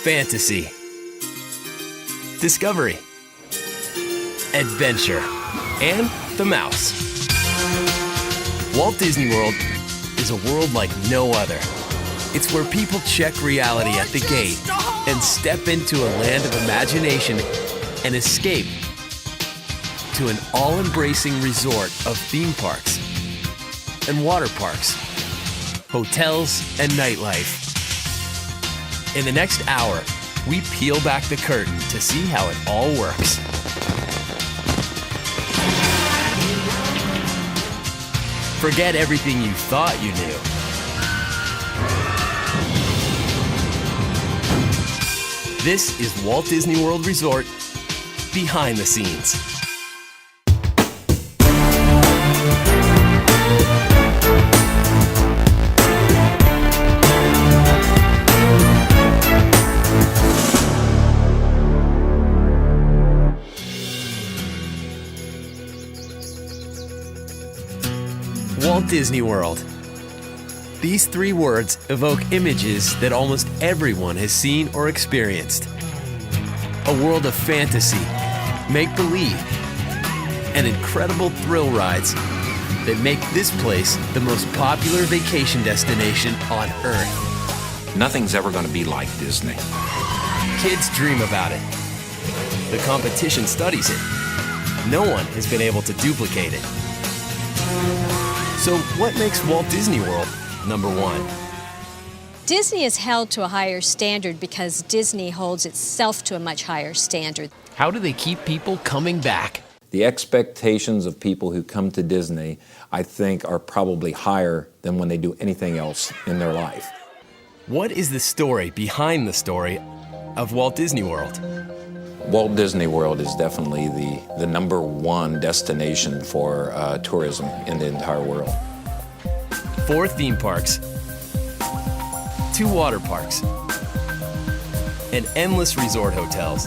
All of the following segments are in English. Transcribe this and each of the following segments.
fantasy, discovery, adventure, and the mouse. Walt Disney World is a world like no other. It's where people check reality at the gate and step into a land of imagination and escape to an all-embracing resort of theme parks and water parks, hotels, and nightlife. In the next hour, we peel back the curtain to see how it all works. Forget everything you thought you knew. This is Walt Disney World Resort Behind the Scenes. Walt Disney World. These three words evoke images that almost everyone has seen or experienced. A world of fantasy, make-believe, and incredible thrill rides that make this place the most popular vacation destination on Earth. Nothing's ever going to be like Disney. Kids dream about it. The competition studies it. No one has been able to duplicate it. So what makes Walt Disney World number one? Disney is held to a higher standard because Disney holds itself to a much higher standard. How do they keep people coming back? The expectations of people who come to Disney, I think, are probably higher than when they do anything else in their life. What is the story behind the story of Walt Disney World? Walt Disney World is definitely the number one destination for tourism in the entire world. 4 theme parks, 2 water parks, and endless resort hotels.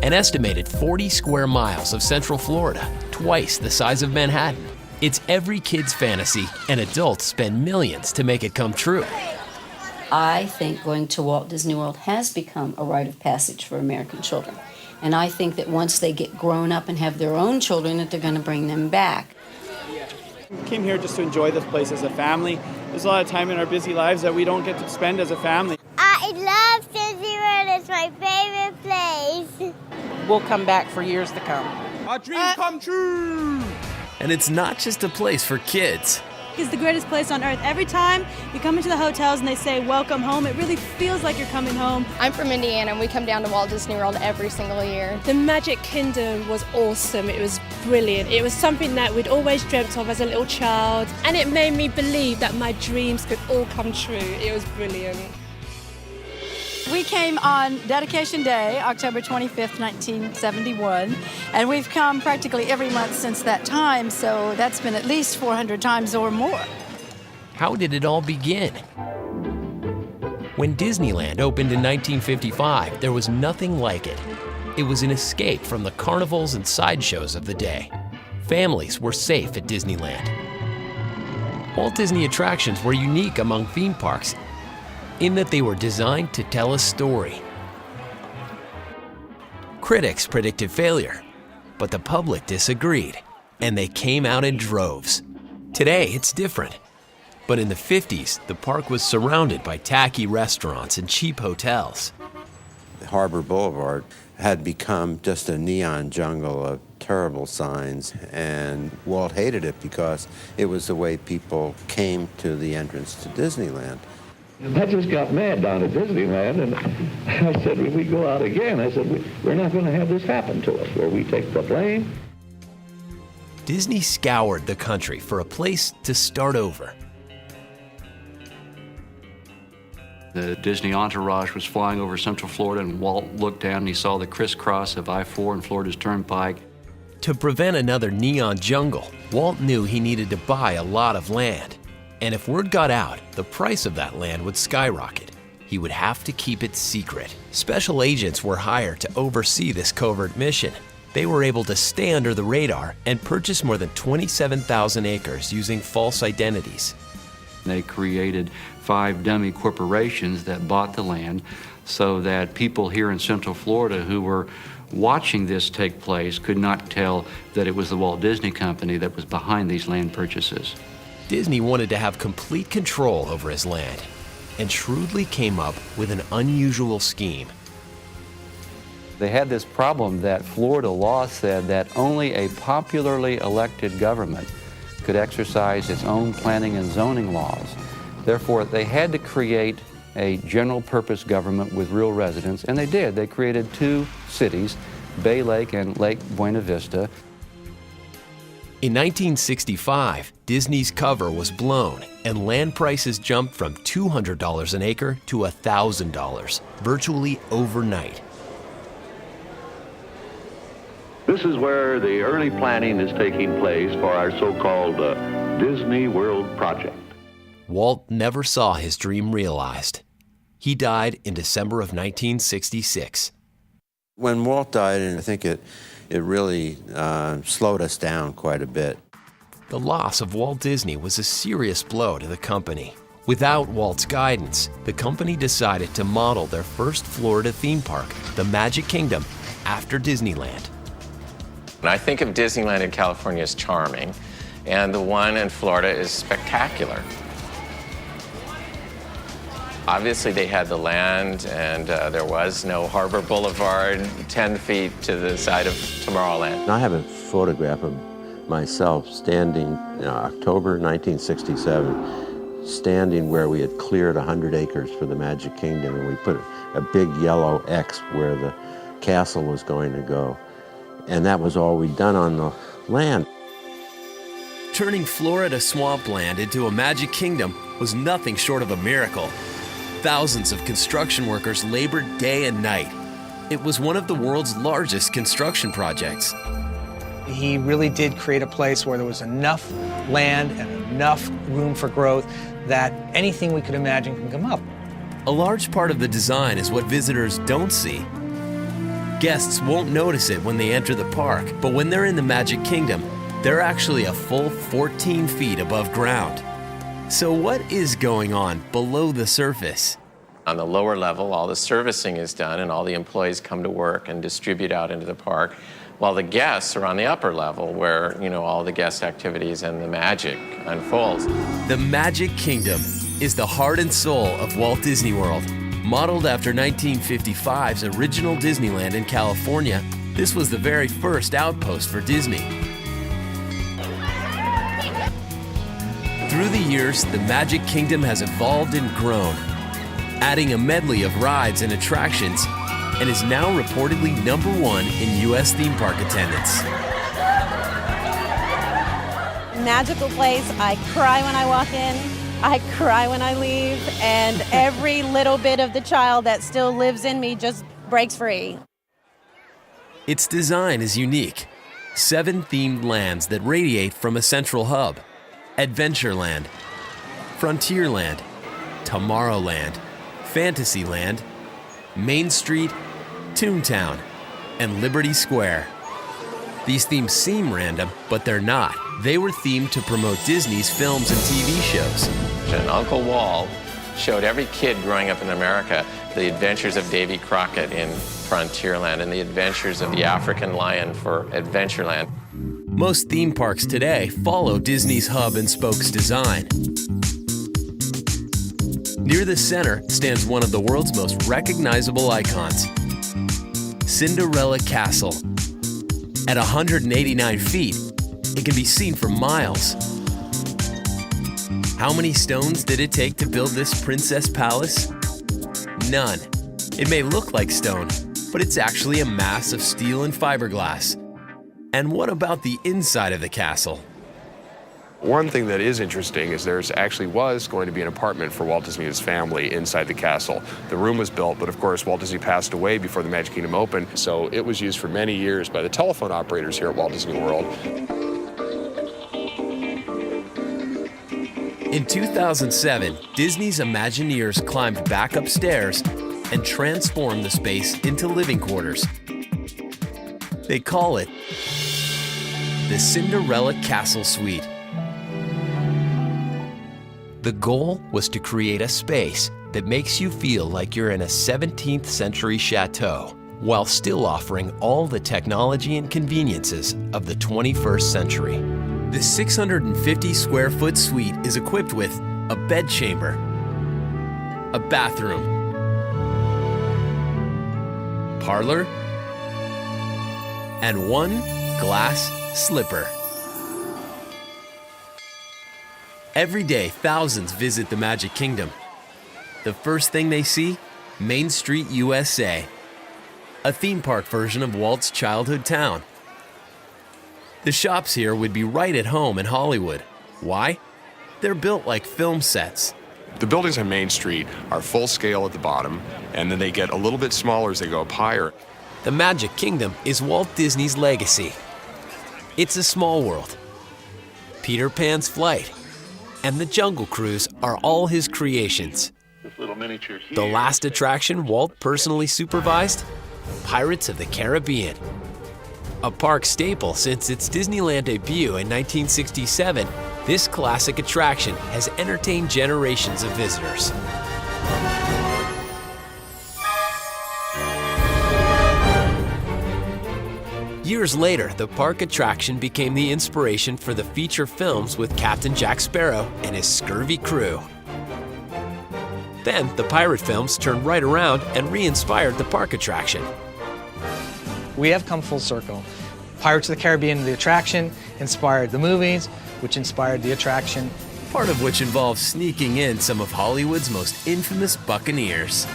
An estimated 40 square miles of Central Florida, twice the size of Manhattan. It's every kid's fantasy, and adults spend millions to make it come true. I think going to Walt Disney World has become a rite of passage for American children. And I think that once they get grown up and have their own children, that they're going to bring them back. We came here just to enjoy this place as a family. There's a lot of time in our busy lives that we don't get to spend as a family. I love Disney World. It's my favorite place. We'll come back for years to come. Our dreams come true! And it's not just a place for kids. It's the greatest place on earth. Every time you come into the hotels and they say, welcome home, it really feels like you're coming home. I'm from Indiana and we come down to Walt Disney World every single year. The Magic Kingdom was awesome. It was brilliant. It was something that we'd always dreamt of as a little child. And it made me believe that my dreams could all come true. It was brilliant. We came on Dedication Day, October 25th, 1971, and we've come practically every month since that time, so that's been at least 400 times or more. How did it all begin? When Disneyland opened in 1955, there was nothing like it. It was an escape from the carnivals and sideshows of the day. Families were safe at Disneyland. Walt Disney attractions were unique among theme parks in that they were designed to tell a story. Critics predicted failure, but the public disagreed, and they came out in droves. Today, it's different. But in the 50s, the park was surrounded by tacky restaurants and cheap hotels. Harbor Boulevard had become just a neon jungle of terrible signs, and Walt hated it because it was the way people came to the entrance to Disneyland. I just got mad down at Disneyland, and I said, when we go out again, I said, we're not going to have this happen to us, where we take the blame. Disney scoured the country for a place to start over. The Disney entourage was flying over Central Florida, and Walt looked down and he saw the crisscross of I-4 and Florida's Turnpike. To prevent another neon jungle, Walt knew he needed to buy a lot of land. And if word got out, the price of that land would skyrocket. He would have to keep it secret. Special agents were hired to oversee this covert mission. They were able to stay under the radar and purchase more than 27,000 acres using false identities. They created 5 dummy corporations that bought the land so that people here in Central Florida who were watching this take place could not tell that it was the Walt Disney Company that was behind these land purchases. Disney wanted to have complete control over his land and shrewdly came up with an unusual scheme. They had this problem that Florida law said that only a popularly elected government could exercise its own planning and zoning laws. Therefore, they had to create a general purpose government with real residents, and they did. They created 2 cities, Bay Lake and Lake Buena Vista. In 1965, Disney's cover was blown and land prices jumped from $200 an acre to $1,000, virtually overnight. This is where the early planning is taking place for our so-called Disney World project. Walt never saw his dream realized. He died in December of 1966. When Walt died, and I think it really slowed us down quite a bit. The loss of Walt Disney was a serious blow to the company. Without Walt's guidance, the company decided to model their first Florida theme park, the Magic Kingdom, after Disneyland. And I think of Disneyland in California as charming, and the one in Florida is spectacular. Obviously, they had the land, and there was no Harbor Boulevard 10 feet to the side of Tomorrowland. I have a photograph of myself standing in October 1967, standing where we had cleared 100 acres for the Magic Kingdom, and we put a big yellow X where the castle was going to go. And that was all we'd done on the land. Turning Florida swampland into a Magic Kingdom was nothing short of a miracle. Thousands of construction workers labored day and night. It was one of the world's largest construction projects. He really did create a place where there was enough land and enough room for growth that anything we could imagine can come up. A large part of the design is what visitors don't see. Guests won't notice it when they enter the park, but when they're in the Magic Kingdom, they're actually a full 14 feet above ground. So what is going on below the surface? On the lower level, all the servicing is done and all the employees come to work and distribute out into the park, while the guests are on the upper level where, all the guest activities and the magic unfolds. The Magic Kingdom is the heart and soul of Walt Disney World. Modeled after 1955's original Disneyland in California, this was the very first outpost for Disney. Through the years, the Magic Kingdom has evolved and grown, adding a medley of rides and attractions, and is now reportedly #1 in U.S. theme park attendance. Magical place. I cry when I walk in. I cry when I leave, and every little bit of the child that still lives in me just breaks free. Its design is unique. 7 themed lands that radiate from a central hub: Adventureland, Frontierland, Tomorrowland, Fantasyland, Main Street, Toontown, and Liberty Square. These themes seem random, but they're not. They were themed to promote Disney's films and TV shows. And Uncle Walt showed every kid growing up in America the adventures of Davy Crockett in Frontierland and the adventures of the African lion for Adventureland. Most theme parks today follow Disney's hub and spokes design. Near the center stands one of the world's most recognizable icons, Cinderella Castle. At 189 feet, it can be seen for miles. How many stones did it take to build this princess palace? None. It may look like stone, but it's actually a mass of steel and fiberglass. And what about the inside of the castle? One thing that is interesting is there actually was going to be an apartment for Walt Disney and his family inside the castle. The room was built, but of course Walt Disney passed away before the Magic Kingdom opened, so it was used for many years by the telephone operators here at Walt Disney World. In 2007, Disney's Imagineers climbed back upstairs and transformed the space into living quarters. They call it the Cinderella Castle Suite. The goal was to create a space that makes you feel like you're in a 17th century chateau, while still offering all the technology and conveniences of the 21st century. The 650 square foot suite is equipped with a bed chamber, a bathroom, parlor, and one glass slipper. Every day, thousands visit the Magic Kingdom. The first thing they see? Main Street, USA, a theme park version of Walt's childhood town. The shops here would be right at home in Hollywood. Why? They're built like film sets. The buildings on Main Street are full scale at the bottom, and then they get a little bit smaller as they go up higher. The Magic Kingdom is Walt Disney's legacy. It's a small world. Peter Pan's flight and the Jungle Cruise are all his creations. This little miniature here. The last attraction Walt personally supervised? Pirates of the Caribbean. A park staple since its Disneyland debut in 1967, this classic attraction has entertained generations of visitors. Years later, the park attraction became the inspiration for the feature films with Captain Jack Sparrow and his scurvy crew. Then, the pirate films turned right around and re-inspired the park attraction. We have come full circle. Pirates of the Caribbean, the attraction, inspired the movies, which inspired the attraction. Part of which involves sneaking in some of Hollywood's most infamous buccaneers.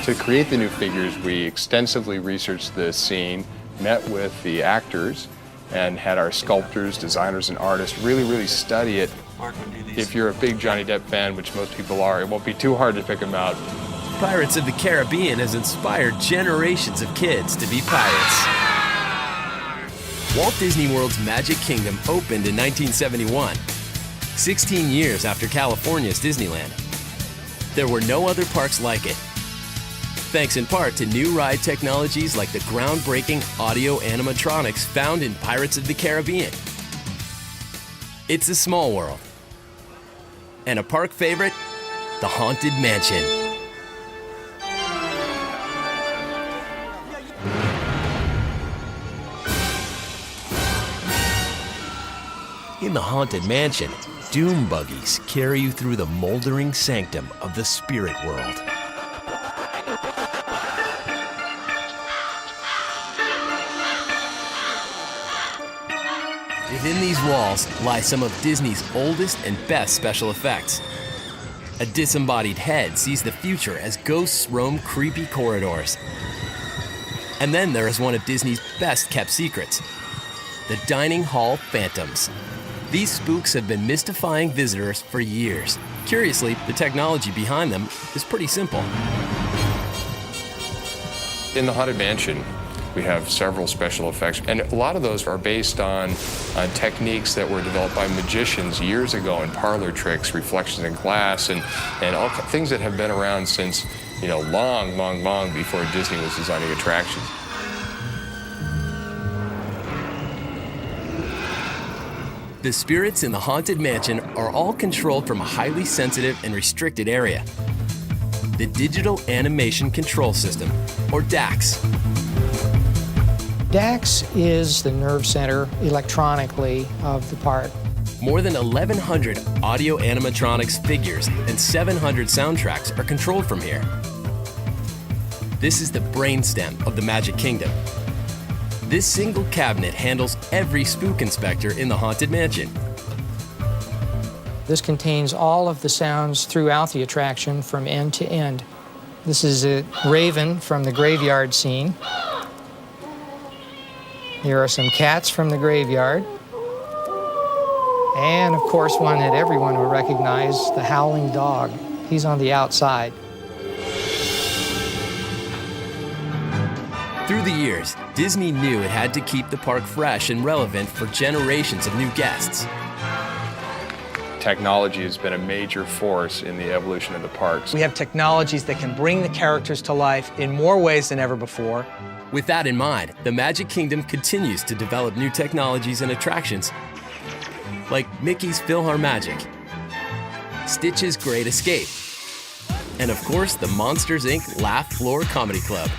To create the new figures, we extensively researched the scene, met with the actors, and had our sculptors, designers, and artists really study it. If you're a big Johnny Depp fan, which most people are, it won't be too hard to pick him out. Pirates of the Caribbean has inspired generations of kids to be pirates. Walt Disney World's Magic Kingdom opened in 1971, 16 years after California's Disneyland. There were no other parks like it, thanks in part to new ride technologies like the groundbreaking audio animatronics found in Pirates of the Caribbean. It's a small world. And a park favorite, the Haunted Mansion. In the Haunted Mansion, doom buggies carry you through the moldering sanctum of the spirit world. Within these walls lie some of Disney's oldest and best special effects. A disembodied head sees the future as ghosts roam creepy corridors. And then there is one of Disney's best kept secrets, the Dining Hall Phantoms. These spooks have been mystifying visitors for years. Curiously, the technology behind them is pretty simple. In the Haunted Mansion, we have several special effects, and a lot of those are based on techniques that were developed by magicians years ago in parlor tricks, reflections in glass, and all things that have been around since, long before Disney was designing attractions. The spirits in the Haunted Mansion are all controlled from a highly sensitive and restricted area. The Digital Animation Control System, or DAX. DAX is the nerve center electronically of the park. More than 1,100 audio animatronics figures and 700 soundtracks are controlled from here. This is the brainstem of the Magic Kingdom. This single cabinet handles every spook inspector in the Haunted Mansion. This contains all of the sounds throughout the attraction from end to end. This is a raven from the graveyard scene. Here are some cats from the graveyard. And of course, one that everyone will recognize, the howling dog. He's on the outside. Through the years, Disney knew it had to keep the park fresh and relevant for generations of new guests. Technology has been a major force in the evolution of the parks. We have technologies that can bring the characters to life in more ways than ever before. With that in mind, the Magic Kingdom continues to develop new technologies and attractions, like Mickey's PhilharMagic, Stitch's Great Escape, and of course, the Monsters, Inc. Laugh Floor Comedy Club.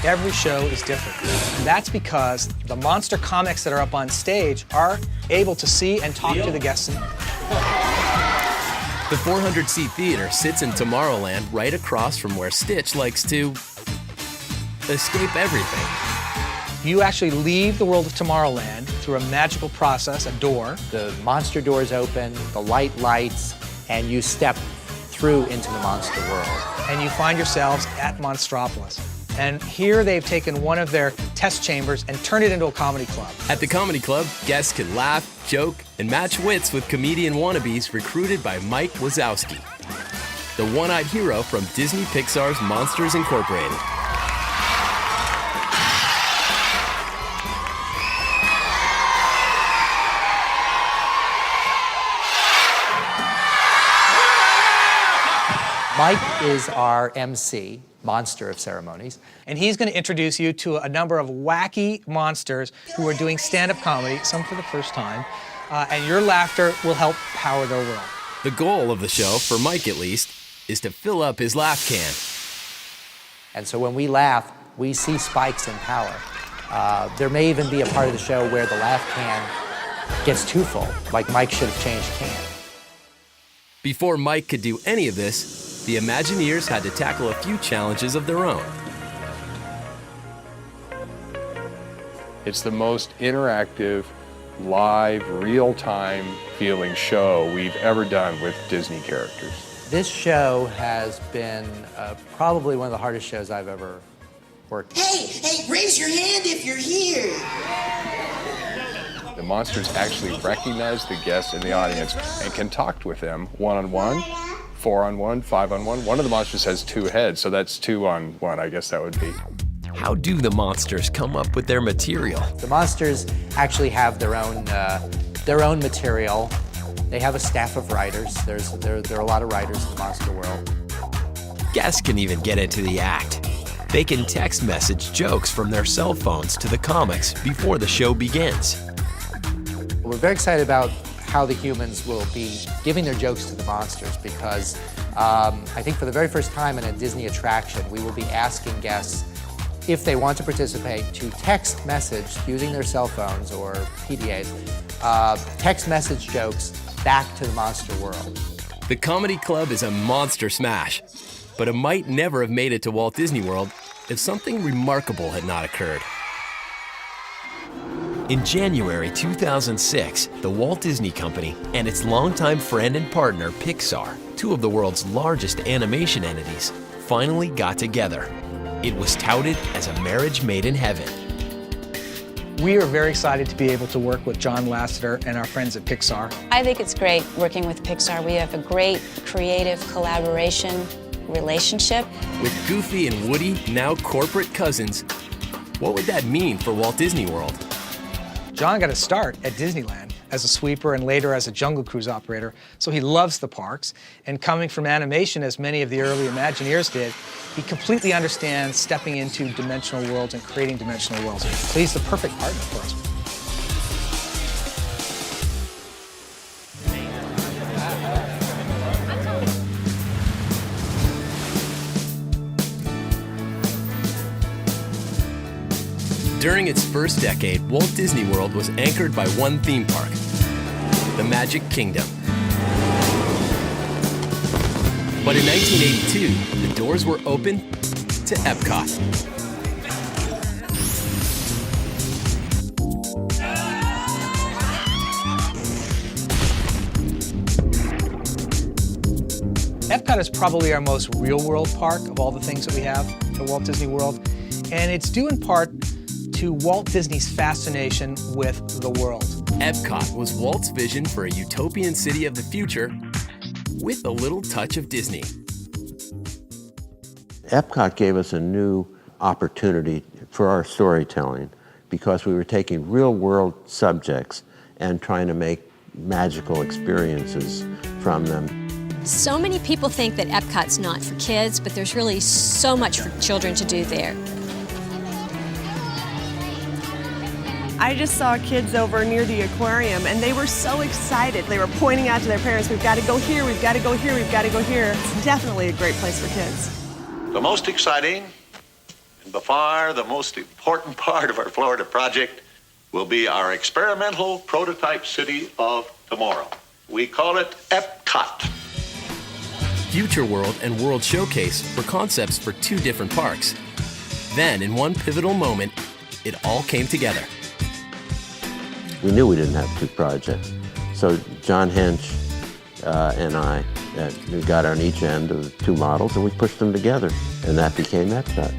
Every show is different. And that's because the monster comics that are up on stage are able to see and talk to the guests. The 400-seat theater sits in Tomorrowland right across from where Stitch likes to escape everything. You actually leave the world of Tomorrowland through a magical process, a door. The monster doors open, the light lights, and you step through into the monster world. And you find yourselves at Monstropolis. And here they've taken one of their test chambers and turned it into a comedy club. At the comedy club, guests can laugh, joke, and match wits with comedian wannabes recruited by Mike Wazowski, the one-eyed hero from Disney Pixar's Monsters, Incorporated. Mike is our MC, Monster of Ceremonies. And he's going to introduce you to a number of wacky monsters who are doing stand-up comedy, some for the first time, and your laughter will help power their world. The goal of the show, for Mike at least, is to fill up his laugh can. And so when we laugh, we see spikes in power. There may even be a part of the show where the laugh can gets too full, like Mike should have changed can. Before Mike could do any of this, the Imagineers had to tackle a few challenges of their own. It's the most interactive, live, real-time feeling show we've ever done with Disney characters. This show has been probably one of the hardest shows I've ever worked on. Hey, raise your hand if you're here. The monsters actually recognize the guests in the audience and can talk with them one-on-one, 4-on-1, 5-on-1. One of the monsters has 2 heads, so that's 2-on-1, I guess that would be. How do the monsters come up with their material? The monsters actually have their own material. They have a staff of writers. There are a lot of writers in the monster world. Guests can even get into the act. They can text message jokes from their cell phones to the comics before the show begins. We're very excited about how the humans will be giving their jokes to the monsters because I think for the very first time in a Disney attraction, we will be asking guests if they want to participate to text message using their cell phones or PDAs, text message jokes back to the monster world. The Comedy Club is a monster smash, but it might never have made it to Walt Disney World if something remarkable had not occurred. In January 2006, the Walt Disney Company and its longtime friend and partner, Pixar, two of the world's largest animation entities, finally got together. It was touted as a marriage made in heaven. We are very excited to be able to work with John Lasseter and our friends at Pixar. I think it's great working with Pixar. We have a great creative collaboration relationship. With Goofy and Woody now corporate cousins, what would that mean for Walt Disney World? John got a start at Disneyland as a sweeper and later as a Jungle Cruise operator, so he loves the parks. And coming from animation, as many of the early Imagineers did, he completely understands stepping into dimensional worlds and creating dimensional worlds. So he's the perfect partner for us. During its first decade, Walt Disney World was anchored by one theme park, the Magic Kingdom. But in 1982, the doors were open to Epcot. Epcot is probably our most real-world park of all the things that we have at Walt Disney World, and it's due in part to Walt Disney's fascination with the world. Epcot was Walt's vision for a utopian city of the future with a little touch of Disney. Epcot gave us a new opportunity for our storytelling because we were taking real-world subjects and trying to make magical experiences from them. So many people think that Epcot's not for kids, but there's really so much for children to do there. I just saw kids over near the aquarium, and they were so excited. They were pointing out to their parents, we've got to go here, we've got to go here, we've got to go here. It's definitely a great place for kids. The most exciting and by far the most important part of our Florida project will be our experimental prototype city of tomorrow. We call it Epcot. Future World and World Showcase were concepts for two different parks. Then, in one pivotal moment, it all came together. We knew we didn't have two projects. So John Hench and I we got on each end of the two models, and we pushed them together, and that became Epcot.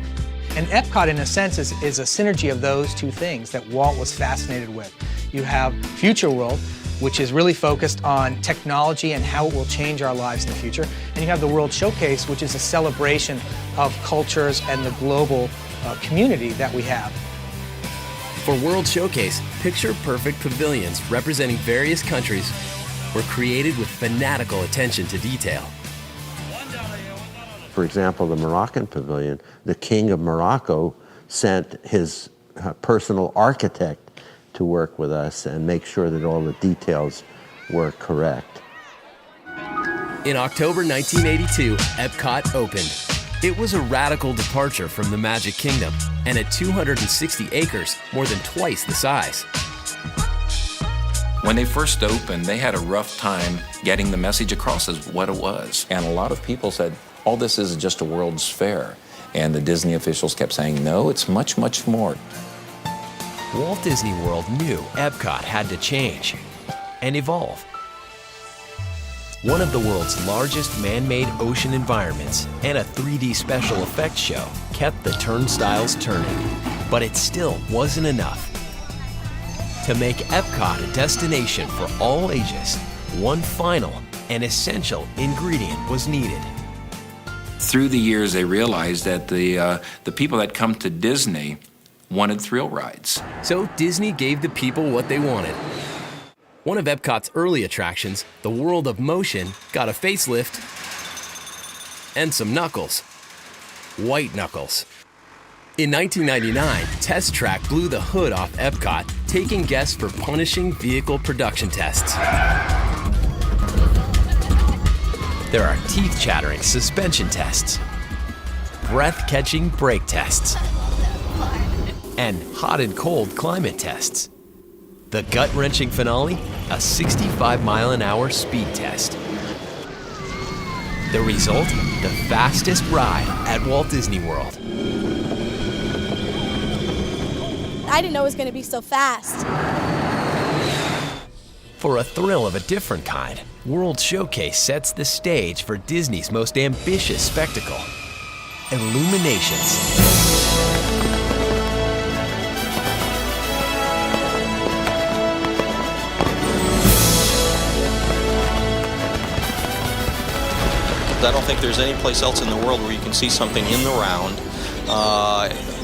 And Epcot, in a sense, is a synergy of those two things that Walt was fascinated with. You have Future World, which is really focused on technology and how it will change our lives in the future. And you have the World Showcase, which is a celebration of cultures and the global community that we have. For World Showcase, picture-perfect pavilions representing various countries were created with fanatical attention to detail. For example, the Moroccan pavilion, the King of Morocco sent his personal architect to work with us and make sure that all the details were correct. In October 1982, Epcot opened. It was a radical departure from the Magic Kingdom, and at 260 acres, more than twice the size. When they first opened, they had a rough time getting the message across as what it was. And a lot of people said, all this is just a World's Fair. And the Disney officials kept saying, no, it's much, much more. Walt Disney World knew Epcot had to change and evolve. One of the world's largest man-made ocean environments and a 3D special effects show kept the turnstiles turning, but it still wasn't enough. To make Epcot a destination for all ages, one final and essential ingredient was needed. Through the years, they realized that the people that come to Disney wanted thrill rides. So Disney gave the people what they wanted. One of Epcot's early attractions, the World of Motion, got a facelift and some knuckles. White knuckles. In 1999, Test Track blew the hood off Epcot, taking guests for punishing vehicle production tests. There are teeth-chattering suspension tests, breath-catching brake tests, and hot and cold climate tests. The gut-wrenching finale, a 65-mile-an-hour speed test. The result, the fastest ride at Walt Disney World. I didn't know it was going to be so fast. For a thrill of a different kind, World Showcase sets the stage for Disney's most ambitious spectacle, Illuminations. I don't think there's any place else in the world where you can see something in the round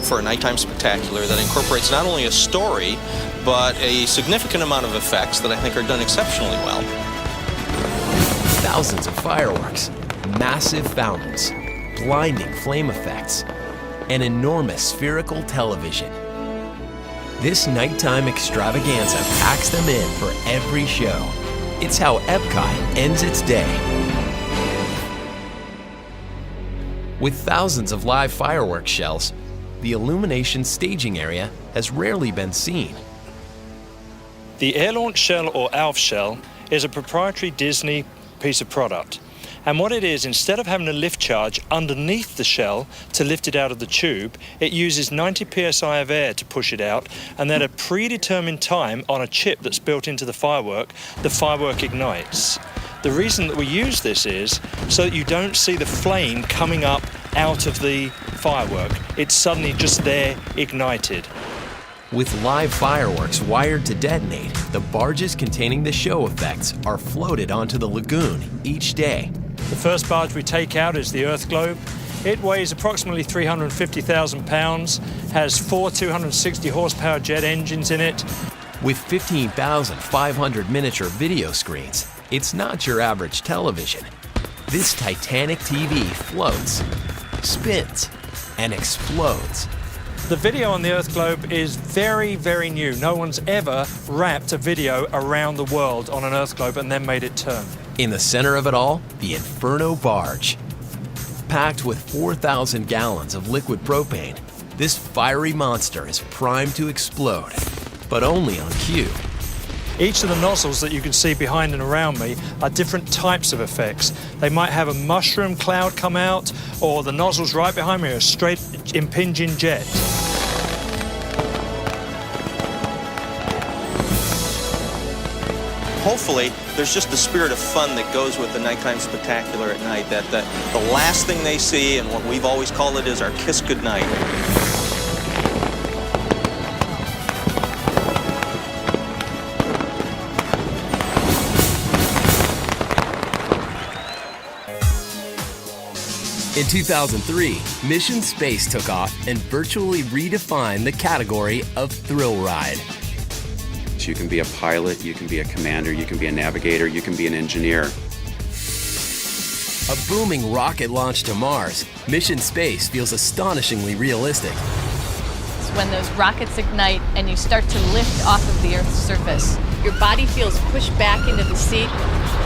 for a nighttime spectacular that incorporates not only a story, but a significant amount of effects that I think are done exceptionally well. Thousands of fireworks, massive fountains, blinding flame effects, and enormous spherical television. This nighttime extravaganza packs them in for every show. It's how Epcot ends its day. With thousands of live fireworks shells, the Illumination staging area has rarely been seen. The air launch shell or ALF shell is a proprietary Disney piece of product. And what it is, instead of having a lift charge underneath the shell to lift it out of the tube, it uses 90 psi of air to push it out, and at a predetermined time on a chip that's built into the firework ignites. The reason that we use this is so that you don't see the flame coming up out of the firework. It's suddenly just there, ignited. With live fireworks wired to detonate, the barges containing the show effects are floated onto the lagoon each day. The first barge we take out is the Earth Globe. It weighs approximately 350,000 pounds, has 4 260 horsepower jet engines in it. With 15,500 miniature video screens, it's not your average television. This Titanic TV floats, spins, and explodes. The video on the Earth globe is very, very new. No one's ever wrapped a video around the world on an Earth globe and then made it turn. In the center of it all, the Inferno barge. Packed with 4,000 gallons of liquid propane, this fiery monster is primed to explode, but only on cue. Each of the nozzles that you can see behind and around me are different types of effects. They might have a mushroom cloud come out, or the nozzles right behind me are a straight impinging jet. Hopefully, there's just the spirit of fun that goes with the nighttime spectacular at night, that the last thing they see, and what we've always called it, is our kiss goodnight. In 2003, Mission Space took off and virtually redefined the category of thrill ride. You can be a pilot, you can be a commander, you can be a navigator, you can be an engineer. A booming rocket launch to Mars, Mission Space feels astonishingly realistic. It's when those rockets ignite and you start to lift off of the Earth's surface. Your body feels pushed back into the seat.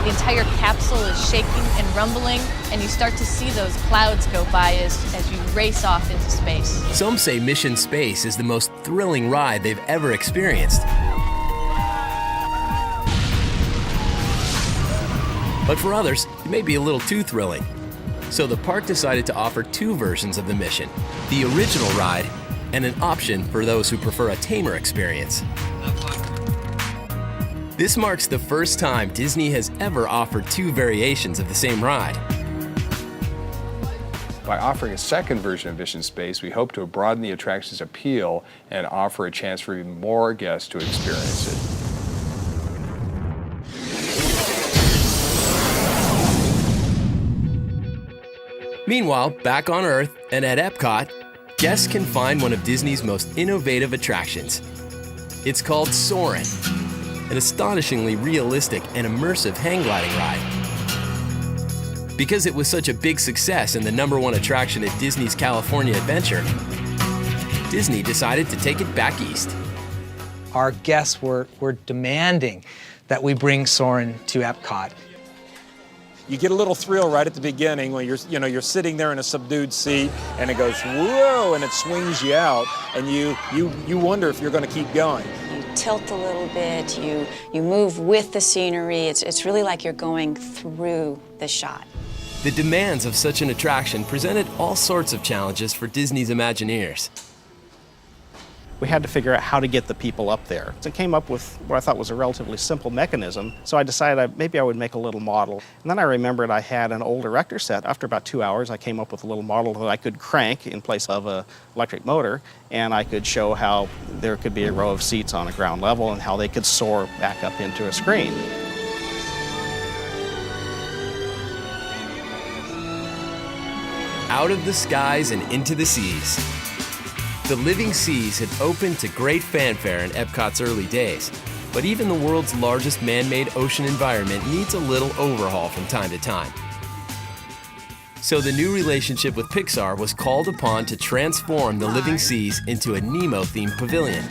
The entire capsule is shaking and rumbling, and you start to see those clouds go by as you race off into space. Some say Mission Space is the most thrilling ride they've ever experienced. But for others, it may be a little too thrilling. So the park decided to offer two versions of the mission, the original ride and an option for those who prefer a tamer experience. This marks the first time Disney has ever offered two variations of the same ride. By offering a second version of Mission Space, we hope to broaden the attraction's appeal and offer a chance for even more guests to experience it. Meanwhile, back on Earth and at Epcot, guests can find one of Disney's most innovative attractions. It's called Soarin', an astonishingly realistic and immersive hang gliding ride. Because it was such a big success and the #1 attraction at Disney's California Adventure, Disney decided to take it back east. Our guests were demanding that we bring Soarin' to Epcot. You get a little thrill right at the beginning when you're sitting there in a subdued seat and it goes whoa and it swings you out and you wonder if you're going to keep going. You tilt a little bit, you move with the scenery. It's really like you're going through the shot. The demands of such an attraction presented all sorts of challenges for Disney's Imagineers. We had to figure out how to get the people up there. So I came up with what I thought was a relatively simple mechanism. So I decided maybe I would make a little model. And then I remembered I had an old erector set. After about 2 hours, I came up with a little model that I could crank in place of an electric motor, and I could show how there could be a row of seats on a ground level and how they could soar back up into a screen. Out of the skies and into the seas. The Living Seas had opened to great fanfare in Epcot's early days, but even the world's largest man-made ocean environment needs a little overhaul from time to time. So the new relationship with Pixar was called upon to transform the Living Seas into a Nemo-themed pavilion.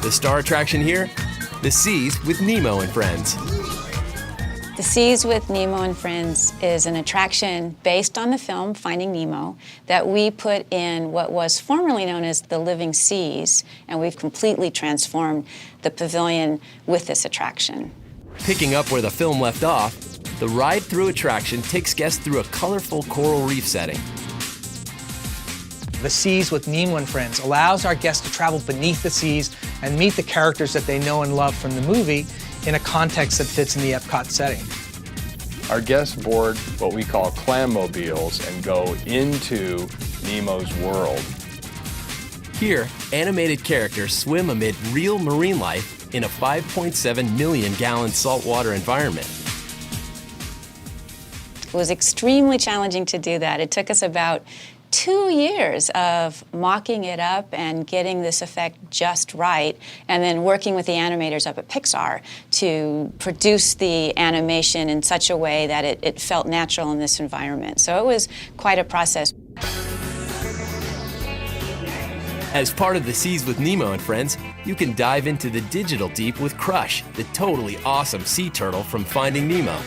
The star attraction here? The Seas with Nemo and Friends. The Seas with Nemo and Friends is an attraction based on the film Finding Nemo that we put in what was formerly known as the Living Seas, and we've completely transformed the pavilion with this attraction. Picking up where the film left off, the ride-through attraction takes guests through a colorful coral reef setting. The Seas with Nemo and Friends allows our guests to travel beneath the seas and meet the characters that they know and love from the movie in a context that fits in the Epcot setting. Our guests board what we call clam-mobiles and go into Nemo's world. Here, animated characters swim amid real marine life in a 5.7 million gallon saltwater environment. It was extremely challenging to do that. It took us about 2 years of mocking it up and getting this effect just right, and then working with the animators up at Pixar to produce the animation in such a way that it felt natural in this environment. So it was quite a process. As part of the Seas with Nemo and Friends, you can dive into the digital deep with Crush, the totally awesome sea turtle from Finding Nemo.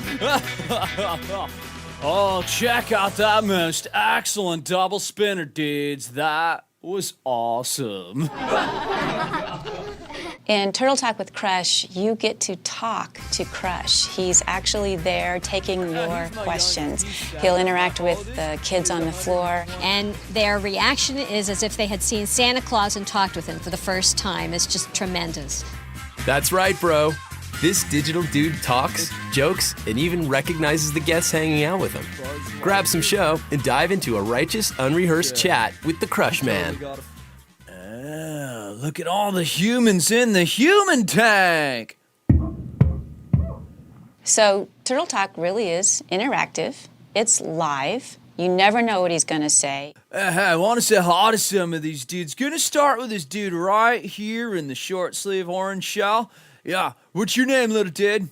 Oh, check out that most excellent double spinner, dudes. That was awesome. In Turtle Talk with Crush, you get to talk to Crush. He's actually there taking your questions. He'll interact with the kids on the floor. And their reaction is as if they had seen Santa Claus and talked with him for the first time. It's just tremendous. That's right, bro. This digital dude talks, jokes, and even recognizes the guests hanging out with him. Grab some show and dive into a righteous, unrehearsed chat with the Crush Man. Look at all the humans in the human tank. So Turtle Talk really is interactive. It's live. You never know what he's going to say. I want to say hi to some of these dudes. Gonna start with this dude right here in the short sleeve orange shell. Yeah, what's your name, little dude?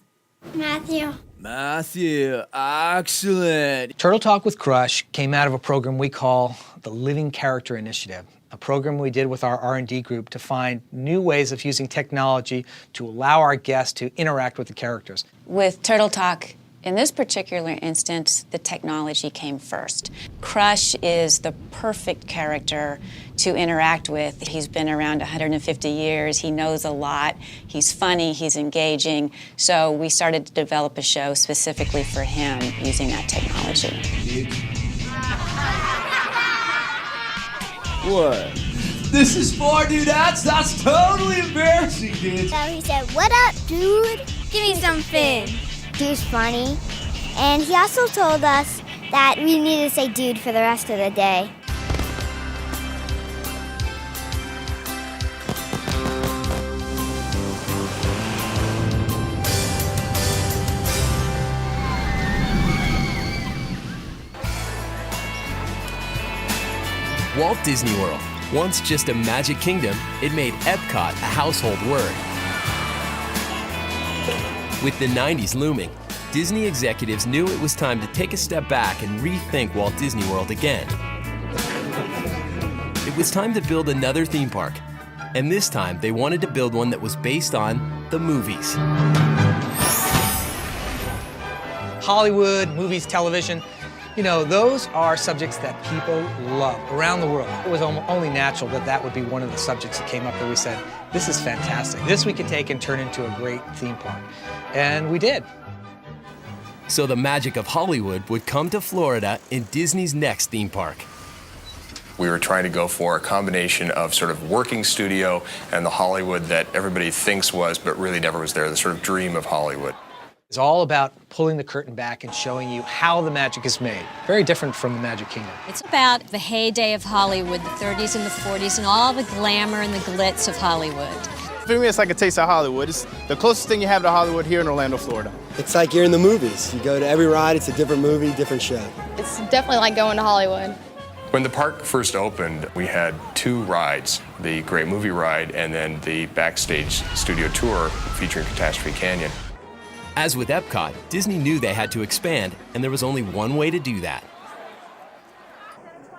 Matthew. Matthew, excellent. Turtle Talk with Crush came out of a program we call the Living Character Initiative, a program we did with our R&D group to find new ways of using technology to allow our guests to interact with the characters. With Turtle Talk, in this particular instance, the technology came first. Crush is the perfect character to interact with. He's been around 150 years. He knows a lot. He's funny. He's engaging. So we started to develop a show specifically for him using that technology. What? This is for dudettes? That's totally embarrassing, dude. So he said, "What up, dude? Give me some fin." Dude's funny. And he also told us that we need to say dude for the rest of the day. Walt Disney World, once just a magic kingdom, it made Epcot a household word. With the 90s looming, Disney executives knew it was time to take a step back and rethink Walt Disney World again. It was time to build another theme park, and this time they wanted to build one that was based on the movies. Hollywood, movies, television, you know, those are subjects that people love around the world. It was only natural that that would be one of the subjects that came up that we said, this is fantastic. This we could take and turn into a great theme park. And we did. So the magic of Hollywood would come to Florida in Disney's next theme park. We were trying to go for a combination of sort of working studio and the Hollywood that everybody thinks was, but really never was there, the sort of dream of Hollywood. It's all about pulling the curtain back and showing you how the magic is made. Very different from the Magic Kingdom. It's about the heyday of Hollywood, the 30s and the 40s, and all the glamour and the glitz of Hollywood. For me, it's like a taste of Hollywood. It's the closest thing you have to Hollywood here in Orlando, Florida. It's like you're in the movies. You go to every ride, it's a different movie, different show. It's definitely like going to Hollywood. When the park first opened, we had two rides, the Great Movie Ride and then the Backstage Studio Tour featuring Catastrophe Canyon. As with Epcot, Disney knew they had to expand, and there was only one way to do that.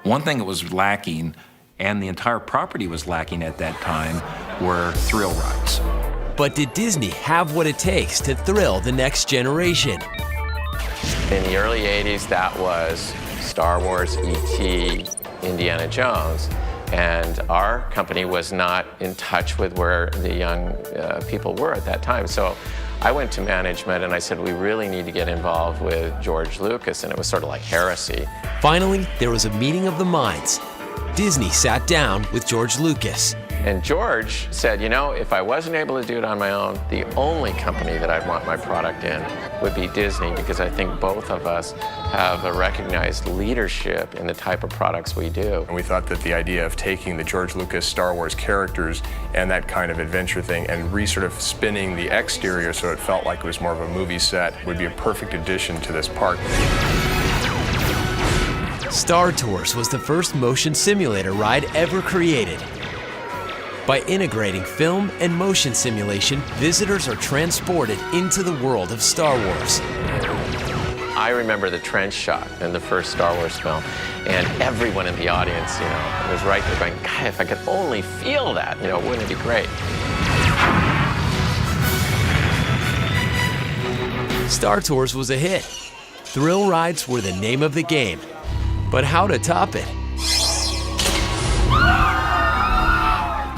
One thing that was lacking, and the entire property was lacking at that time, were thrill rides. But did Disney have what it takes to thrill the next generation? In the early 80s, that was Star Wars, E.T., Indiana Jones. And our company was not in touch with where the young people were at that time. So I went to management and I said, we really need to get involved with George Lucas, and it was sort of like heresy. Finally, there was a meeting of the minds. Disney sat down with George Lucas. And George said, you know, if I wasn't able to do it on my own, the only company that I'd want my product in would be Disney, because I think both of us have a recognized leadership in the type of products we do. And we thought that the idea of taking the George Lucas Star Wars characters and that kind of adventure thing and sort of spinning the exterior so it felt like it was more of a movie set would be a perfect addition to this park. Star Tours was the first motion simulator ride ever created. By integrating film and motion simulation, visitors are transported into the world of Star Wars. I remember the trench shot in the first Star Wars film, and everyone in the audience, was right there going, God, if I could only feel that, wouldn't it be great? Star Tours was a hit. Thrill rides were the name of the game. But how to top it?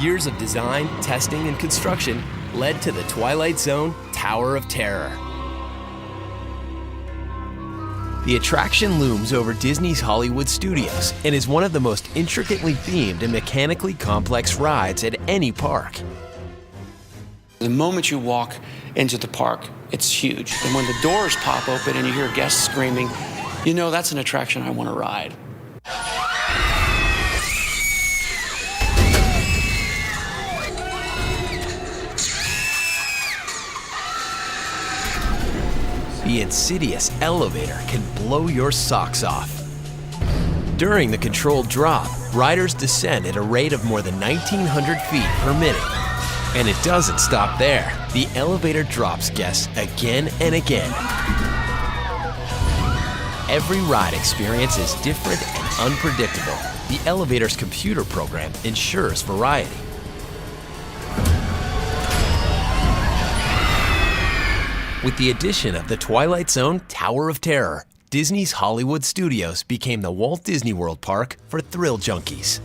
Years of design, testing, and construction led to the Twilight Zone Tower of Terror. The attraction looms over Disney's Hollywood Studios and is one of the most intricately themed and mechanically complex rides at any park. The moment you walk into the park, it's huge. And when the doors pop open and you hear guests screaming, that's an attraction I want to ride. The insidious elevator can blow your socks off. During the controlled drop, riders descend at a rate of more than 1,900 feet per minute. And it doesn't stop there. The elevator drops guests again and again. Every ride experience is different and unpredictable. The elevator's computer program ensures variety. With the addition of the Twilight Zone Tower of Terror, Disney's Hollywood Studios became the Walt Disney World Park for thrill junkies.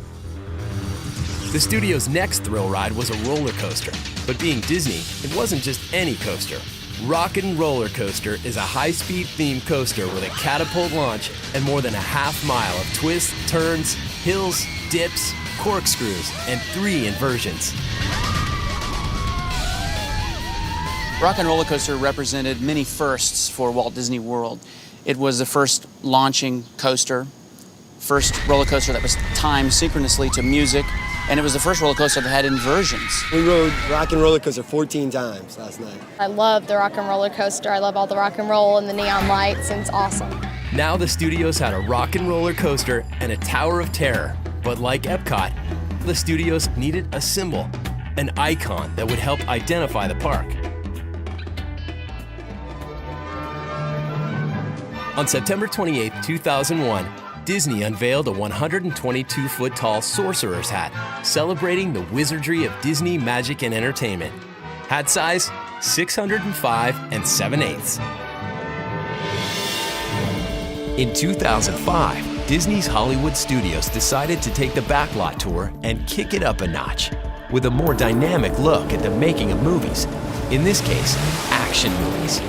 The studio's next thrill ride was a roller coaster, but being Disney, it wasn't just any coaster. Rockin' Roller Coaster is a high-speed themed coaster with a catapult launch and more than a half mile of twists, turns, hills, dips, corkscrews, and 3 inversions. Rockin' Roller Coaster represented many firsts for Walt Disney World. It was the first launching coaster, first roller coaster that was timed synchronously to music, and it was the first roller coaster that had inversions. We rode Rockin' Roller Coaster 14 times last night. I love the Rockin' Roller Coaster. I love all the rock and roll and the neon lights, and it's awesome. Now the studios had a Rockin' Roller Coaster and a Tower of Terror, but like Epcot, the studios needed a symbol, an icon that would help identify the park. On September 28, 2001, Disney unveiled a 122-foot-tall sorcerer's hat, celebrating the wizardry of Disney magic and entertainment. Hat size, 605 7/8. In 2005, Disney's Hollywood Studios decided to take the backlot tour and kick it up a notch, with a more dynamic look at the making of movies, in this case, action movies.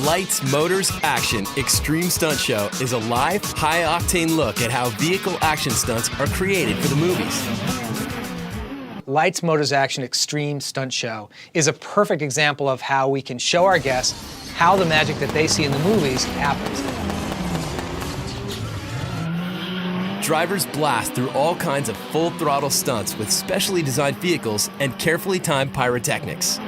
Lights, Motors, Action Extreme Stunt Show is a live, high-octane look at how vehicle action stunts are created for the movies. Lights, Motors, Action Extreme Stunt Show is a perfect example of how we can show our guests how the magic that they see in the movies happens. Drivers blast through all kinds of full-throttle stunts with specially designed vehicles and carefully timed pyrotechnics.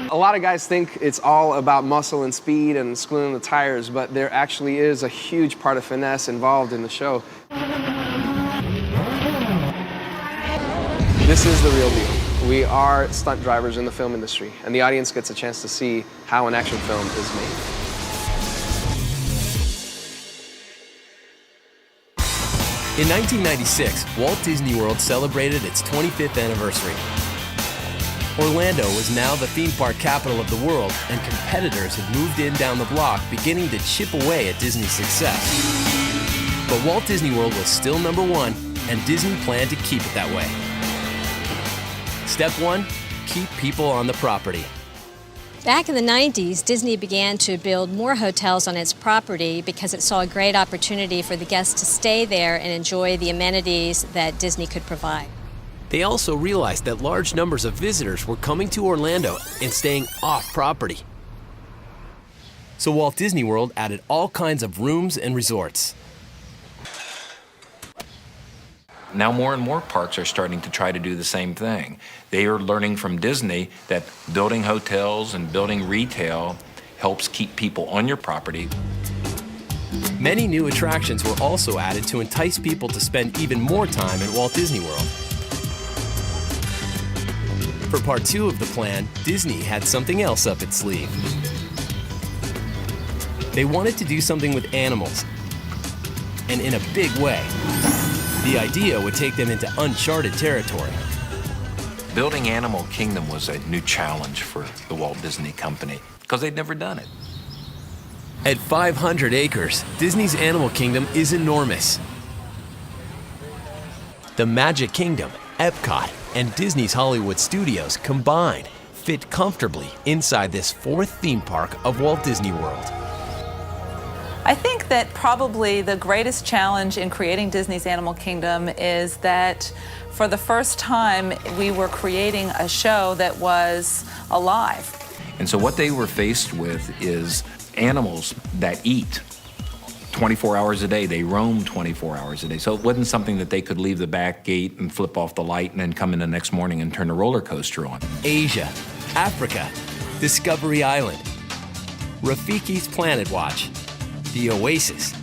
A lot of guys think it's all about muscle and speed and screwing the tires, but there actually is a huge part of finesse involved in the show. This is the real deal. We are stunt drivers in the film industry, and the audience gets a chance to see how an action film is made. In 1996, Walt Disney World celebrated its 25th anniversary. Orlando was now the theme park capital of the world, and competitors had moved in down the block, beginning to chip away at Disney's success. But Walt Disney World was still number one, and Disney planned to keep it that way. Step 1, keep people on the property. Back in the 90s, Disney began to build more hotels on its property because it saw a great opportunity for the guests to stay there and enjoy the amenities that Disney could provide. They also realized that large numbers of visitors were coming to Orlando and staying off property. So Walt Disney World added all kinds of rooms and resorts. Now more and more parks are starting to try to do the same thing. They are learning from Disney that building hotels and building retail helps keep people on your property. Many new attractions were also added to entice people to spend even more time at Walt Disney World. For part 2 of the plan, Disney had something else up its sleeve. They wanted to do something with animals, and in a big way. The idea would take them into uncharted territory. Building Animal Kingdom was a new challenge for the Walt Disney Company because they'd never done it. At 500 acres, Disney's Animal Kingdom is enormous. The Magic Kingdom, Epcot, and Disney's Hollywood Studios combined fit comfortably inside this 4th theme park of Walt Disney World. I think that probably the greatest challenge in creating Disney's Animal Kingdom is that for the first time we were creating a show that was alive. And so what they were faced with is animals that eat 24 hours a day. They roam 24 hours a day. So it wasn't something that they could leave the back gate and flip off the light and then come in the next morning and turn the roller coaster on. Asia, Africa, Discovery Island, Rafiki's Planet Watch, the Oasis,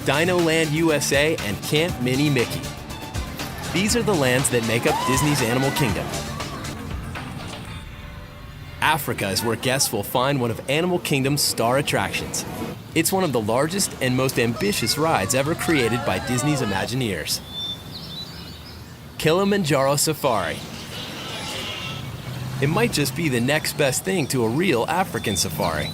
Dino Land USA, and Camp Mini Mickey. These are the lands that make up Disney's Animal Kingdom. Africa is where guests will find one of Animal Kingdom's star attractions. It's one of the largest and most ambitious rides ever created by Disney's Imagineers. Kilimanjaro Safari. It might just be the next best thing to a real African safari.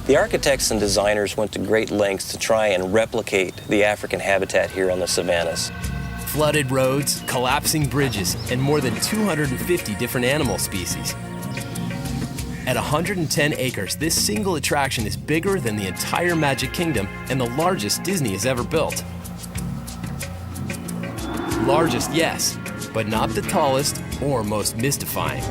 The architects and designers went to great lengths to try and replicate the African habitat here on the savannas. Flooded roads, collapsing bridges, and more than 250 different animal species. At 110 acres, this single attraction is bigger than the entire Magic Kingdom and the largest Disney has ever built. Largest, yes, but not the tallest or most mystifying.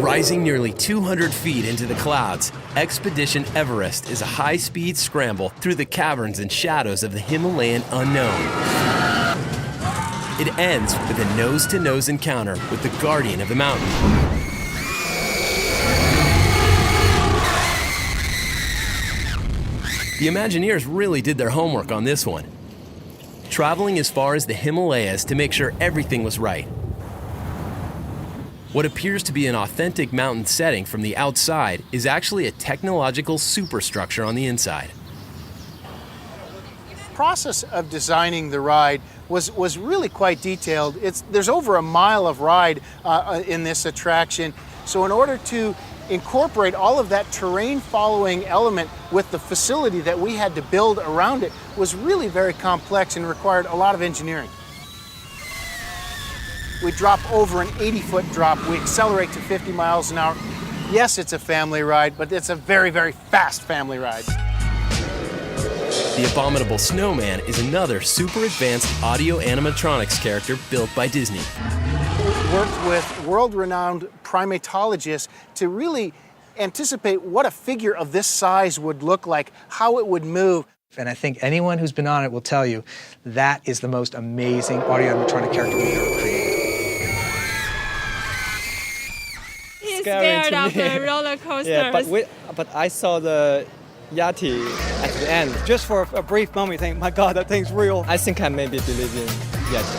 Rising nearly 200 feet into the clouds, Expedition Everest is a high-speed scramble through the caverns and shadows of the Himalayan unknown. It ends with a nose-to-nose encounter with the guardian of the mountain. The Imagineers really did their homework on this one, traveling as far as the Himalayas to make sure everything was right. What appears to be an authentic mountain setting from the outside is actually a technological superstructure on the inside. The process of designing the ride was really quite detailed. There's over a mile of ride in this attraction. So in order to incorporate all of that terrain following element with the facility that we had to build around it was really very complex and required a lot of engineering. We drop over an 80-foot drop. We accelerate to 50 miles an hour. Yes, it's a family ride, but it's a very, very fast family ride. The Abominable Snowman is another super advanced audio animatronics character built by Disney. We worked with world-renowned primatologists to really anticipate what a figure of this size would look like, how it would move. And I think anyone who's been on it will tell you that is the most amazing audio animatronic character we've ever created. Scared of the roller coasters. Yeah, but I saw the Yeti at the end. Just for a brief moment, you think, my God, that thing's real. I think I maybe believe in Yeti.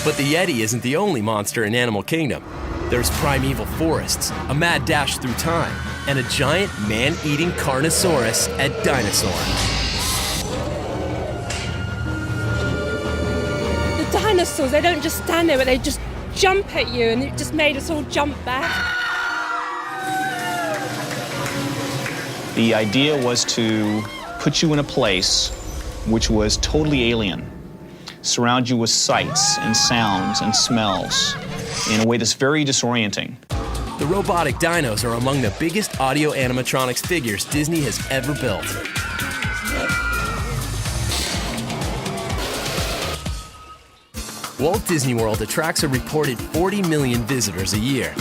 But the Yeti isn't the only monster in Animal Kingdom. There's primeval forests, a mad dash through time, and a giant man-eating Carnosaurus at Dinosaur. The dinosaurs, they don't just stand there, but they just jump at you, and it just made us all jump back. The idea was to put you in a place which was totally alien, surround you with sights and sounds and smells in a way that's very disorienting. The robotic dinos are among the biggest audio animatronics figures Disney has ever built. Walt Disney World attracts a reported 40 million visitors a year.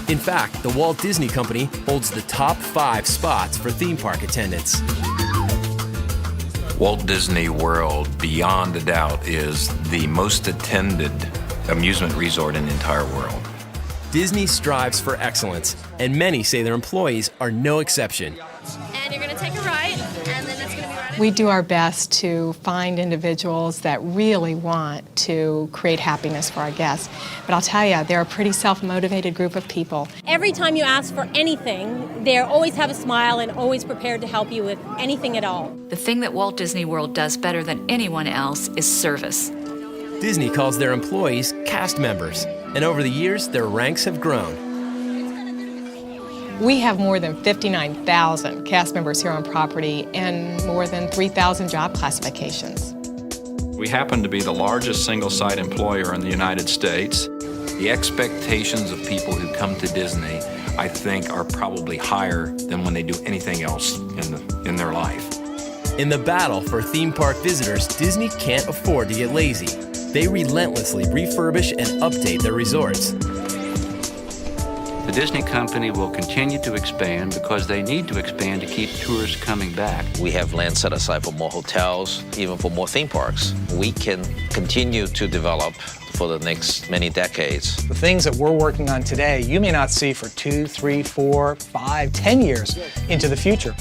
In fact, the Walt Disney Company holds the top 5 spots for theme park attendance. Walt Disney World, beyond a doubt, is the most attended amusement resort in the entire world. Disney strives for excellence, and many say their employees are no exception. And you're going to take a right, and then it's going to be right. We do our best to find individuals that really want to create happiness for our guests. But I'll tell you, they're a pretty self-motivated group of people. Every time you ask for anything, they always have a smile and always prepared to help you with anything at all. The thing that Walt Disney World does better than anyone else is service. Disney calls their employees cast members, and over the years, their ranks have grown. We have more than 59,000 cast members here on property and more than 3,000 job classifications. We happen to be the largest single-site employer in the United States. The expectations of people who come to Disney, I think, are probably higher than when they do anything else in their life. In the battle for theme park visitors, Disney can't afford to get lazy. They relentlessly refurbish and update their resorts. The Disney Company will continue to expand because they need to expand to keep tourists coming back. We have land set aside for more hotels, even for more theme parks. We can continue to develop for the next many decades. The things that we're working on today, you may not see for 2, 3, 4, 5, 10 years into the future.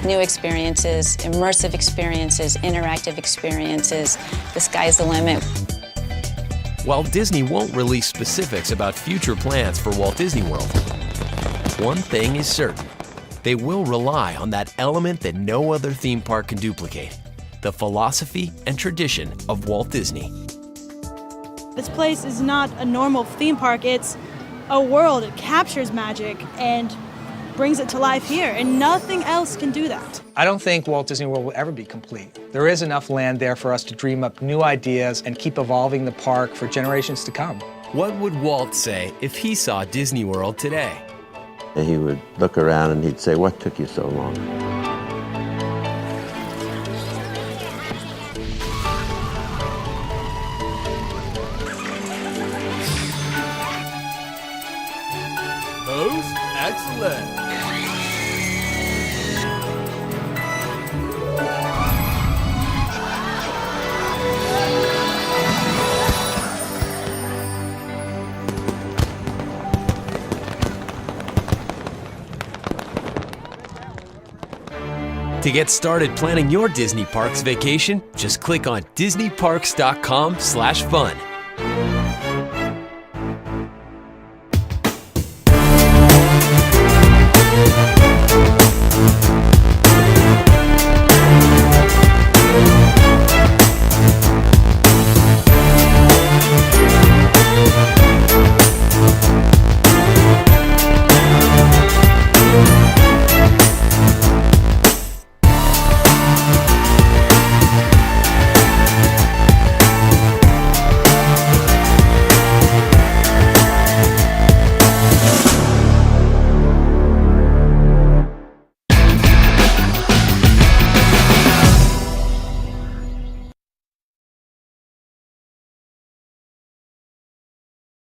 New experiences, immersive experiences, interactive experiences. The sky's the limit. While Disney won't release specifics about future plans for Walt Disney World, one thing is certain. They will rely on that element that no other theme park can duplicate: the philosophy and tradition of Walt Disney. This place is not a normal theme park. It's a world. It captures magic and brings it to life here, and nothing else can do that. I don't think Walt Disney World will ever be complete. There is enough land there for us to dream up new ideas and keep evolving the park for generations to come. What would Walt say if he saw Disney World today? He would look around and he'd say, "What took you so long?" Most excellent. To get started planning your Disney Parks vacation, just click on disneyparks.com/fun.